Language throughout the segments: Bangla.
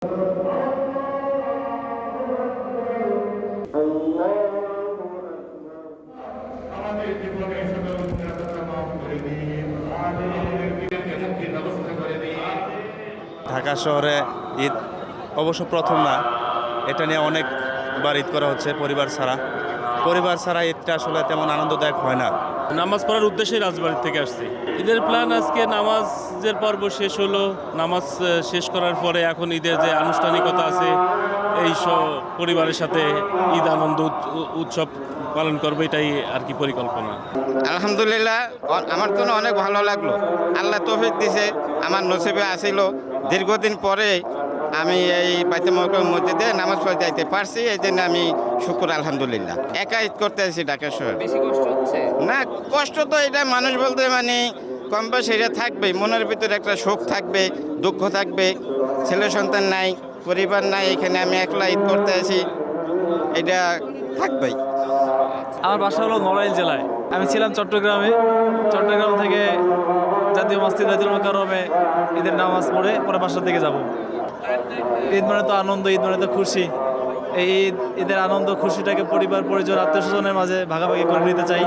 ঢাকা শহরে ঈদ অবশ্য প্রথম না, এটা নিয়ে অনেকবার ঈদ করা হচ্ছে। পরিবার ছাড়া ঈদটা আসলে তেমন আনন্দদায়ক হয় না। নামাজ পড়ার উদ্দেশ্যে রাজবাড়ির থেকে আসছি। ঈদের প্ল্যান আজকে নামাজের পর্ব শেষ হলো। নামাজ শেষ করার পরে এখন ঈদের যে আনুষ্ঠানিকতা আছে এই সব পরিবারের সাথে ঈদ আনন্দ উৎসব পালন করবো, এটাই আর কি পরিকল্পনা। আলহামদুলিল্লাহ, আমার জন্য অনেক ভালো লাগলো। আল্লাহ তৌফিক দিছে, আমার নসিবে আসিল। দীর্ঘদিন পরে আমি এই বাইতুল মুকাররম মসজিদে নামাজ পড়ে যাইতে পারছি, এই জন্য আমি শুকর আলহামদুলিল্লাহ। একা ঈদ করতে আসি ঢাকা শহর। বেশি কষ্ট হচ্ছে না, কষ্ট তো এটা মানুষ বলতে মানে কম বেশি এটা থাকবেই, মনের ভিতরে একটা শোক থাকবে, দুঃখ থাকবে। ছেলে সন্তান নাই, পরিবার নাই, এখানে আমি একলা ঈদ করতে আসি, এটা থাকবেই। আমার বাসা হলো নড়াইল জেলায়। আমি ছিলাম চট্টগ্রামে। চট্টগ্রাম থেকে জাতীয় মসজিদ বাইতুল মুকাররমে ঈদের নামাজ পড়ে পরে বাসার দিকে যাব। ঈদ মানে তো আনন্দ, ঈদ মানে তো খুশি। এই ঈদের আনন্দ খুশিটাকে পরিবার পরিজন আত্মীয় স্বজনের মাঝে ভাগাভাগি করে নিতে চাই,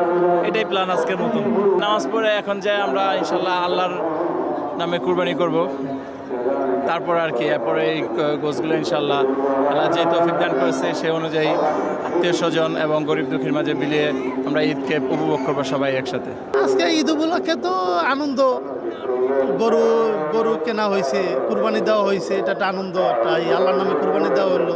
এটাই প্ল্যান আজকের মতন। নামাজ পড়ে এখন যাই আমরা ইনশাল্লাহ আল্লাহর নামে কুরবানি করব। তারপর আর কি এরপরে এই গোছগুলো ইনশাল্লাহ আল্লাহ যে তৌফিক দান করেছে সে অনুযায়ী আত্মীয় স্বজন এবং গরিব দুঃখীর মাঝে মিলিয়ে আমরা ঈদকে উপভোগ করবো সবাই একসাথে। আজকে ঈদ উপলক্ষে তো আনন্দ, গরু কেনা হয়েছে, কুরবানি দেওয়া হয়েছে, এটা একটা আনন্দ। তাই আল্লাহর নামে কুরবানি দেওয়া হলো।